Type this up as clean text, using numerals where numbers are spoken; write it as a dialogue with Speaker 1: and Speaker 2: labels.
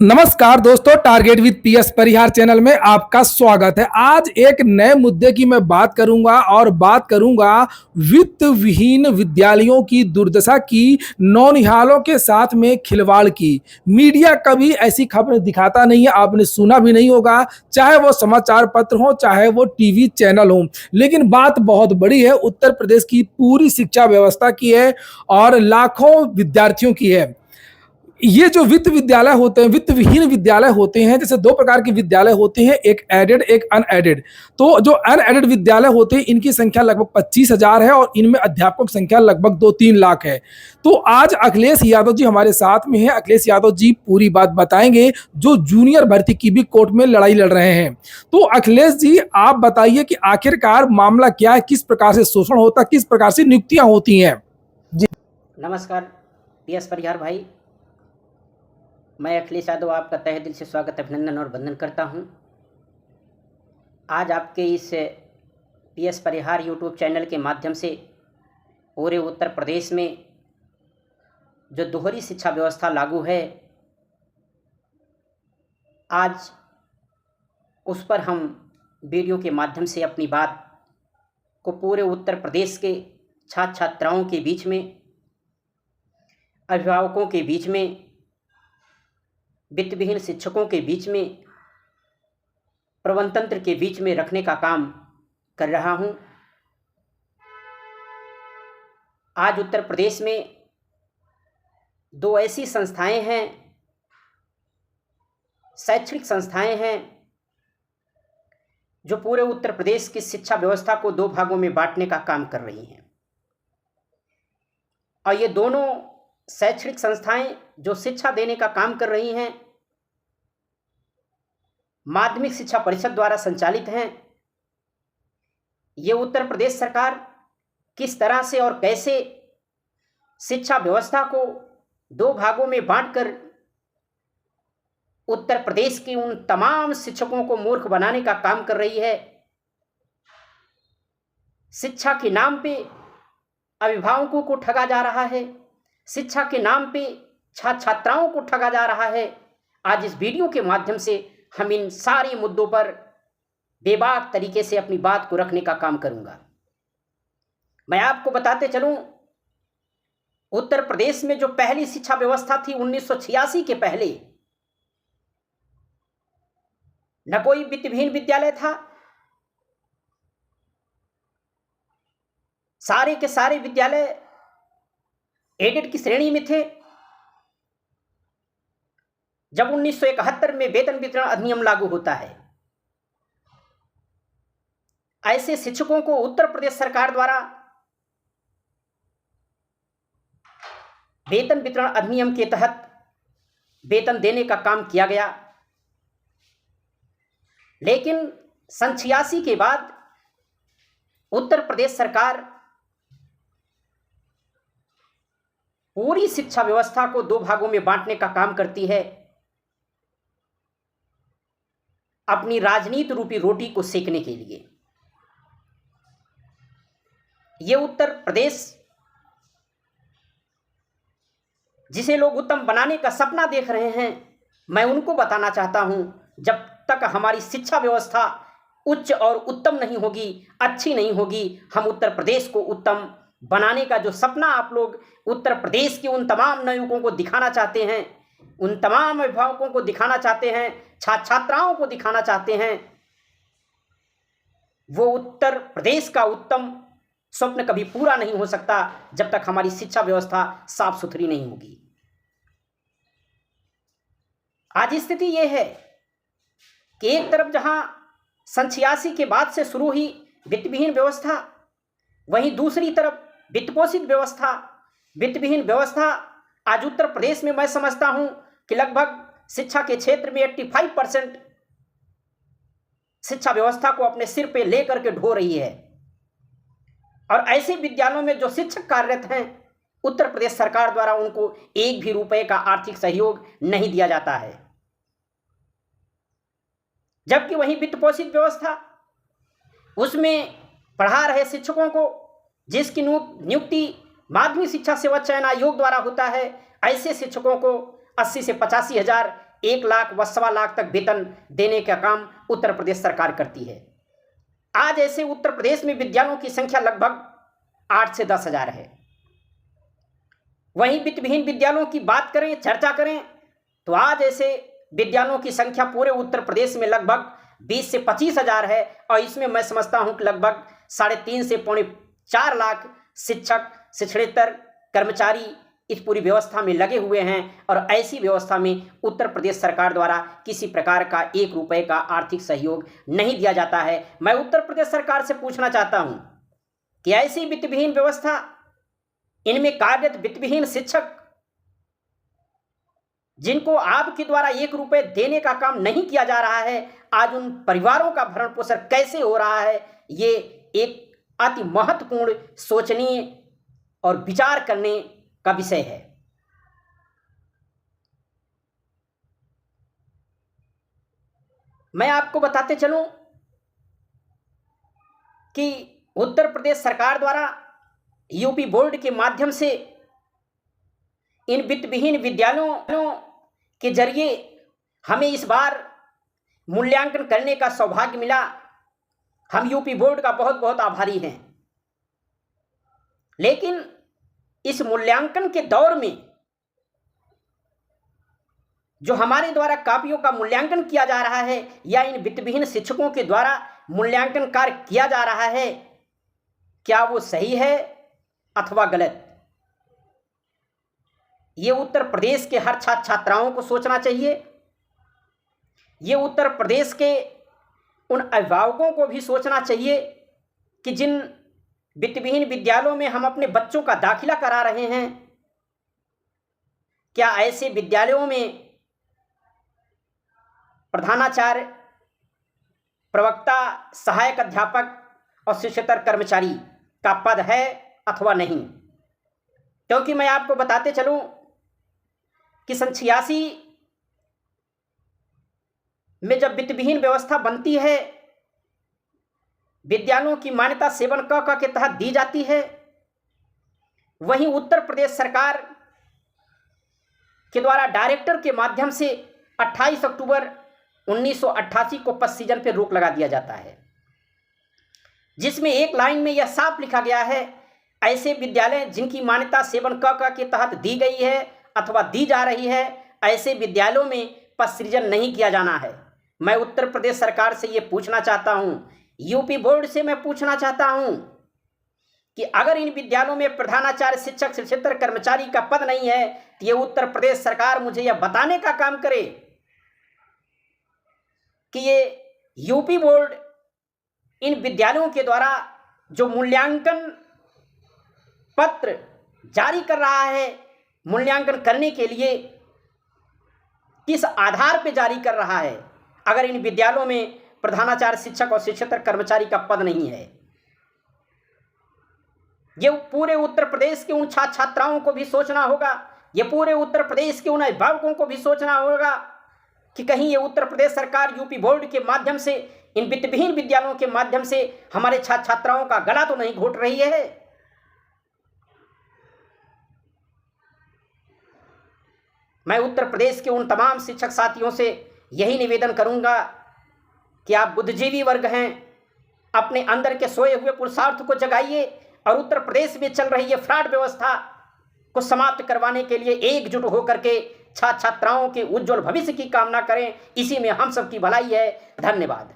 Speaker 1: नमस्कार दोस्तों, target with PS Parihar channel में आपका स्वागत है। आज एक नए मुद्दे की मैं बात करूंगा और बात करूंगा वित्त विहीन विद्यालयों की दुर्दशा की, नौनिहालों के साथ में खिलवाड़ की। मीडिया कभी ऐसी खबर दिखाता नहीं है, आपने सुना भी नहीं होगा, चाहे वो समाचार पत्र हो, चाहे वो टीवी चैनल हो। लेकिन बात बहुत बड़ी है, उत्तर प्रदेश की पूरी शिक्षा व्यवस्था की है और लाखों विद्यार्थियों की है। ये जो वित्त विद्यालय होते हैं, वित्त विहीन विद्यालय होते हैं, जैसे दो प्रकार के विद्यालय होते हैं, एक एडेड एक अनएडेड। तो जो अनएडेड विद्यालय होते हैं, इनकी संख्या लगभग 25,000 है और इनमें अध्यापकों की संख्या लगभग 2-3 लाख है। तो आज अखिलेश यादव जी हमारे साथ में है। अखिलेश यादव जी पूरी बात बताएंगे, जो जूनियर भर्ती की भी कोर्ट में लड़ाई लड़ रहे हैं। तो अखिलेश जी, आप बताइए कि आखिरकार मामला क्या है, किस प्रकार से शोषण होता है, किस प्रकार से नियुक्तियां होती हैं। जी
Speaker 2: नमस्कार पीएस परिहार भाई, मैं अखिलेश यादव आपका तहे दिल से स्वागत, अभिनंदन और वंदन करता हूं। आज आपके इस पीएस परिहार यूट्यूब चैनल के माध्यम से पूरे उत्तर प्रदेश में जो दोहरी शिक्षा व्यवस्था लागू है, आज उस पर हम वीडियो के माध्यम से अपनी बात को पूरे उत्तर प्रदेश के छात्र छात्राओं के बीच में, अभिभावकों के बीच में, वित्त विहीन शिक्षकों के बीच में, प्रबंधन तंत्र के बीच में रखने का काम कर रहा हूं। आज उत्तर प्रदेश में दो ऐसी संस्थाएं हैं, शैक्षणिक संस्थाएं हैं, जो पूरे उत्तर प्रदेश की शिक्षा व्यवस्था को दो भागों में बांटने का काम कर रही हैं। और ये दोनों शैक्षणिक संस्थाएं जो शिक्षा देने का काम कर रही हैं, माध्यमिक शिक्षा परिषद द्वारा संचालित हैं। ये उत्तर प्रदेश सरकार किस तरह से और कैसे शिक्षा व्यवस्था को दो भागों में बांटकर उत्तर प्रदेश के उन तमाम शिक्षकों को मूर्ख बनाने का काम कर रही है। शिक्षा के नाम पे अभिभावकों को ठगा जा रहा है, शिक्षा के नाम पे छात्र छात्राओं को ठगा जा रहा है। आज इस वीडियो के माध्यम से हम इन सारे मुद्दों पर बेबाक तरीके से अपनी बात को रखने का काम करूंगा। मैं आपको बताते चलूं, उत्तर प्रदेश में जो पहली शिक्षा व्यवस्था थी 1986 के पहले, न कोई वित्त विहीन विद्यालय था। सारे के सारे विद्यालय एडेड की श्रेणी में थे। जब 1971 में वेतन वितरण अधिनियम लागू होता है, ऐसे शिक्षकों को उत्तर प्रदेश सरकार द्वारा वेतन वितरण अधिनियम के तहत वेतन देने का काम किया गया। लेकिन सन 86 के बाद उत्तर प्रदेश सरकार पूरी शिक्षा व्यवस्था को दो भागों में बांटने का काम करती है, अपनी राजनीति रूपी रोटी को सेकने के लिए। यह उत्तर प्रदेश जिसे लोग उत्तम बनाने का सपना देख रहे हैं, मैं उनको बताना चाहता हूं, जब तक हमारी शिक्षा व्यवस्था उच्च और उत्तम नहीं होगी, अच्छी नहीं होगी, हम उत्तर प्रदेश को उत्तम बनाने का जो सपना आप लोग उत्तर प्रदेश के उन तमाम नवयुवकों को दिखाना चाहते हैं, उन तमाम अभिभावकों को दिखाना चाहते हैं, छात्र छात्राओं को दिखाना चाहते हैं, वो उत्तर प्रदेश का उत्तम स्वप्न कभी पूरा नहीं हो सकता जब तक हमारी शिक्षा व्यवस्था साफ सुथरी नहीं होगी। आज स्थिति यह है कि एक तरफ जहां सन 86 के बाद से शुरू हुई वित्त विहीन व्यवस्था, वहीं दूसरी तरफ वित्तपोषित व्यवस्था, वित्त विहीन व्यवस्था आज उत्तर प्रदेश में मैं समझता हूं कि लगभग शिक्षा के क्षेत्र में 85% शिक्षा व्यवस्था को अपने सिर पे लेकर के ढो रही है। और ऐसे विद्यालयों में जो शिक्षक कार्यरत हैं, उत्तर प्रदेश सरकार द्वारा उनको एक भी रुपए का आर्थिक सहयोग नहीं दिया जाता है। जबकि वहीं वित्तपोषित व्यवस्था, उसमें पढ़ा रहे शिक्षकों को जिसकी नियुक्ति माध्यमिक शिक्षा सेवा चयन आयोग द्वारा होता है, ऐसे शिक्षकों को 80 से 85 हज़ार 1 लाख व सवा लाख तक वेतन देने का काम उत्तर प्रदेश सरकार करती है। आज ऐसे उत्तर प्रदेश में विद्यालयों की संख्या लगभग 8 से 10 हजार है। वहीं वित्तविहीन विद्यालयों की बात करें, चर्चा करें, तो आज ऐसे विद्यालयों की संख्या पूरे उत्तर प्रदेश में लगभग 20 से 25 हजार है। और इसमें मैं समझता हूं कि लगभग 3.5 से 4.25 लाख शिक्षक, शिक्षणेतर कर्मचारी इस पूरी व्यवस्था में लगे हुए हैं। और ऐसी व्यवस्था में उत्तर प्रदेश सरकार द्वारा किसी प्रकार का 1 रुपए का आर्थिक सहयोग नहीं दिया जाता है। मैं उत्तर प्रदेश सरकार से पूछना चाहता हूं कि ऐसी वित्तविहीन व्यवस्था, इनमें कार्यरत वित्तविहीन शिक्षक जिनको आपके द्वारा 1 रुपए देने का काम नहीं किया जा रहा है, आज उन परिवारों का भरण पोषण कैसे हो रहा है, ये एक अति महत्वपूर्ण सोचनीय और विचार करने का विषय है। मैं आपको बताते चलूं कि उत्तर प्रदेश सरकार द्वारा यूपी बोर्ड के माध्यम से इन वित्तविहीन विद्यालयों के जरिए हमें इस बार मूल्यांकन करने का सौभाग्य मिला। हम यूपी बोर्ड का बहुत बहुत आभारी हैं। लेकिन इस मूल्यांकन के दौर में जो हमारे द्वारा कापियों का मूल्यांकन किया जा रहा है या इन वित्तविहीन शिक्षकों के द्वारा मूल्यांकन कार्य किया जा रहा है, क्या वो सही है अथवा गलत, ये उत्तर प्रदेश के हर छात्र छात्राओं को सोचना चाहिए। ये उत्तर प्रदेश के उन अभिभावकों को भी सोचना चाहिए कि जिन वित्तविहीन विद्यालयों में हम अपने बच्चों का दाखिला करा रहे हैं, क्या ऐसे विद्यालयों में प्रधानाचार्य, प्रवक्ता, सहायक अध्यापक और शिक्षकेतर कर्मचारी का पद है अथवा नहीं। क्योंकि मैं आपको बताते चलूं कि सन 86 में जब वित्तविहीन व्यवस्था बनती है, विद्यालयों की मान्यता 7क के तहत दी जाती है, वहीं उत्तर प्रदेश सरकार के द्वारा डायरेक्टर के माध्यम से 28 अक्टूबर 1988 को पद सृजन पर रोक लगा दिया जाता है, जिसमें एक लाइन में यह साफ लिखा गया है, ऐसे विद्यालय जिनकी मान्यता 7क के तहत दी गई है अथवा दी जा रही है, ऐसे विद्यालयों में पद सृजन नहीं किया जाना है। मैं उत्तर प्रदेश सरकार से ये पूछना चाहता हूँ, यूपी बोर्ड से मैं पूछना चाहता हूँ कि अगर इन विद्यालयों में प्रधानाचार्य, शिक्षक, शिक्षकेतर कर्मचारी का पद नहीं है, तो ये उत्तर प्रदेश सरकार मुझे यह बताने का काम करे कि ये यूपी बोर्ड इन विद्यालयों के द्वारा जो मूल्यांकन पत्र जारी कर रहा है, मूल्यांकन करने के लिए किस आधार पर जारी कर रहा है, अगर इन विद्यालयों में प्रधानाचार्य, शिक्षक और शिक्षकेतर कर्मचारी का पद नहीं है। ये पूरे उत्तर प्रदेश के उन छात्र छात्राओं को भी सोचना होगा, ये पूरे उत्तर प्रदेश के उन अभिभावकों को भी सोचना होगा कि कहीं ये उत्तर प्रदेश सरकार यूपी बोर्ड के माध्यम से, इन वित्तविहीन विद्यालयों के माध्यम से हमारे छात्र छात्राओं का गला तो नहीं घोट रही है। मैं उत्तर प्रदेश के उन तमाम शिक्षक साथियों से यही निवेदन करूंगा कि आप बुद्धिजीवी वर्ग हैं, अपने अंदर के सोए हुए पुरुषार्थ को जगाइए और उत्तर प्रदेश में चल रही है फ्रॉड व्यवस्था को समाप्त करवाने के लिए एकजुट होकर के छात्र छात्राओं के उज्जवल भविष्य की कामना करें। इसी में हम सबकी भलाई है। धन्यवाद।